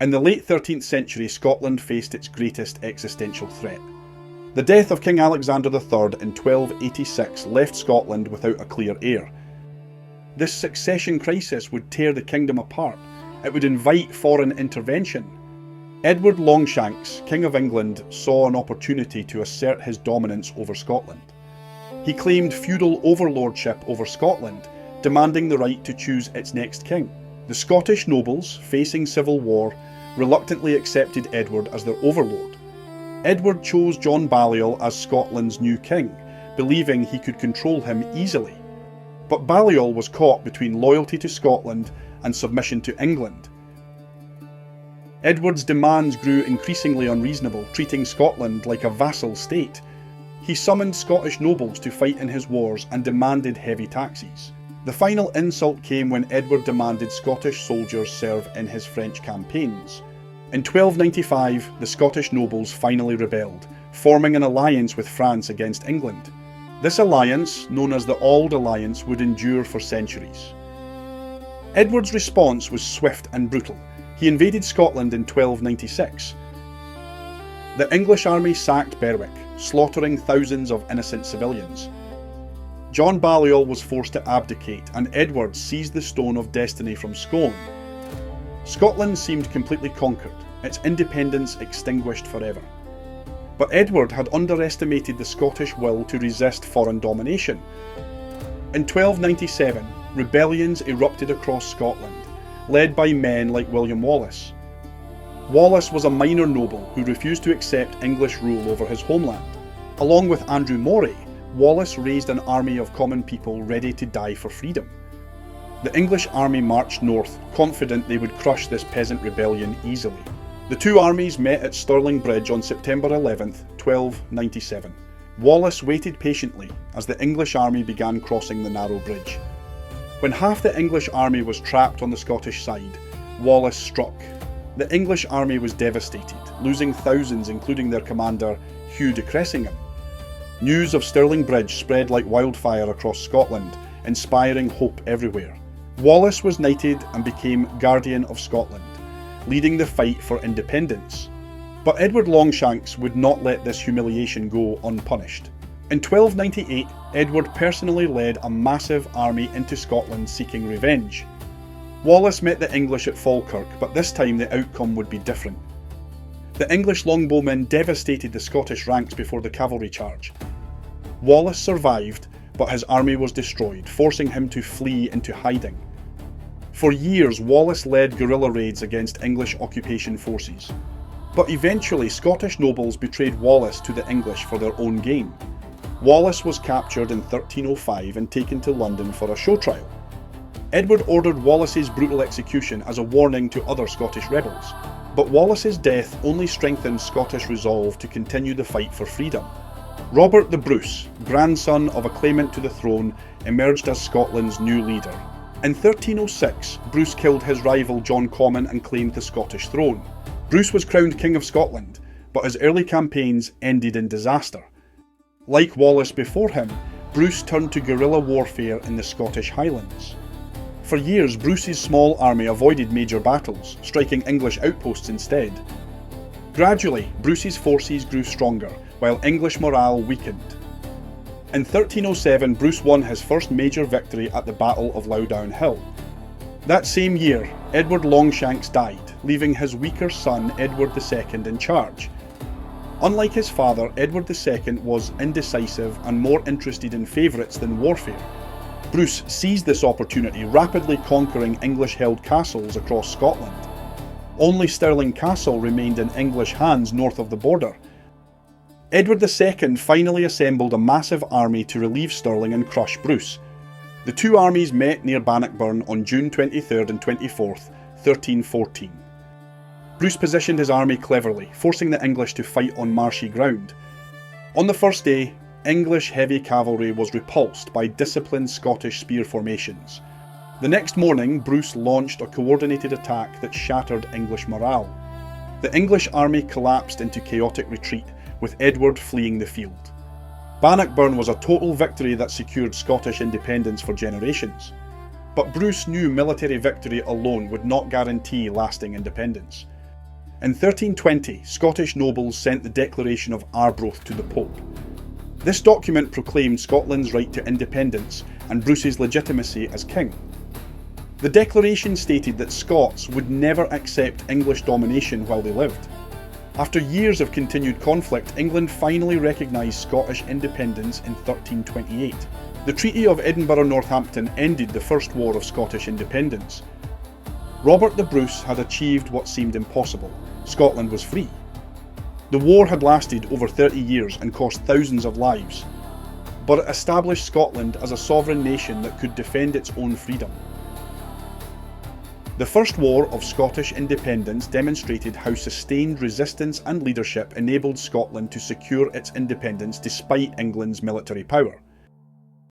In the late 13th century, Scotland faced its greatest existential threat. The death of King Alexander III in 1286 left Scotland without a clear heir. This succession crisis would tear the kingdom apart. It would invite foreign intervention. Edward Longshanks, King of England, saw an opportunity to assert his dominance over Scotland. He claimed feudal overlordship over Scotland, demanding the right to choose its next king. The Scottish nobles, facing civil war, reluctantly accepted Edward as their overlord. Edward chose John Balliol as Scotland's new king, believing he could control him easily. But Balliol was caught between loyalty to Scotland and submission to England. Edward's demands grew increasingly unreasonable, treating Scotland like a vassal state. He summoned Scottish nobles to fight in his wars and demanded heavy taxes. The final insult came when Edward demanded Scottish soldiers serve in his French campaigns. In 1295, the Scottish nobles finally rebelled, forming an alliance with France against England. This alliance, known as the Auld alliance, would endure for centuries. Edward's response was swift and brutal. He invaded Scotland in 1296. The English army sacked Berwick, slaughtering thousands of innocent civilians. John Balliol was forced to abdicate, and Edward seized the Stone of Destiny from Scone. Scotland seemed completely conquered, its independence extinguished forever. But Edward had underestimated the Scottish will to resist foreign domination. In 1297, rebellions erupted across Scotland, led by men like William Wallace. Wallace was a minor noble who refused to accept English rule over his homeland. Along with Andrew Moray, Wallace raised an army of common people ready to die for freedom. The English army marched north, confident they would crush this peasant rebellion easily. The two armies met at Stirling Bridge on September 11, 1297. Wallace waited patiently as the English army began crossing the narrow bridge. When half the English army was trapped on the Scottish side, Wallace struck. The English army was devastated, losing thousands, including their commander, Hugh de Cressingham. News of Stirling Bridge spread like wildfire across Scotland, inspiring hope everywhere. Wallace was knighted and became Guardian of Scotland, leading the fight for independence. But Edward Longshanks would not let this humiliation go unpunished. In 1298, Edward personally led a massive army into Scotland seeking revenge. Wallace met the English at Falkirk, but this time the outcome would be different. The English longbowmen devastated the Scottish ranks before the cavalry charge. Wallace survived, but his army was destroyed, forcing him to flee into hiding. For years, Wallace led guerrilla raids against English occupation forces. But eventually, Scottish nobles betrayed Wallace to the English for their own gain. Wallace was captured in 1305 and taken to London for a show trial. Edward ordered Wallace's brutal execution as a warning to other Scottish rebels. But Wallace's death only strengthened Scottish resolve to continue the fight for freedom. Robert the Bruce, grandson of a claimant to the throne, emerged as Scotland's new leader. In 1306, Bruce killed his rival John Comyn and claimed the Scottish throne. Bruce was crowned King of Scotland, but his early campaigns ended in disaster. Like Wallace before him, Bruce turned to guerrilla warfare in the Scottish Highlands. For years, Bruce's small army avoided major battles, striking English outposts instead. Gradually, Bruce's forces grew stronger, while English morale weakened. In 1307, Bruce won his first major victory at the Battle of Loudoun Hill. That same year, Edward Longshanks died, leaving his weaker son Edward II in charge. Unlike his father, Edward II was indecisive and more interested in favourites than warfare. Bruce seized this opportunity, rapidly conquering English-held castles across Scotland. Only Stirling Castle remained in English hands north of the border. Edward II finally assembled a massive army to relieve Stirling and crush Bruce. The two armies met near Bannockburn on June 23rd and 24th, 1314. Bruce positioned his army cleverly, forcing the English to fight on marshy ground. On the first day, English heavy cavalry was repulsed by disciplined Scottish spear formations. The next morning, Bruce launched a coordinated attack that shattered English morale. The English army collapsed into chaotic retreat, with Edward fleeing the field. Bannockburn was a total victory that secured Scottish independence for generations. But Bruce knew military victory alone would not guarantee lasting independence. In 1320, Scottish nobles sent the Declaration of Arbroath to the Pope. This document proclaimed Scotland's right to independence and Bruce's legitimacy as king. The declaration stated that Scots would never accept English domination while they lived. After years of continued conflict, England finally recognised Scottish independence in 1328. The Treaty of Edinburgh-Northampton ended the First War of Scottish Independence. Robert the Bruce had achieved what seemed impossible. Scotland was free. The war had lasted over 30 years and cost thousands of lives, but it established Scotland as a sovereign nation that could defend its own freedom. The First War of Scottish Independence demonstrated how sustained resistance and leadership enabled Scotland to secure its independence despite England's military power.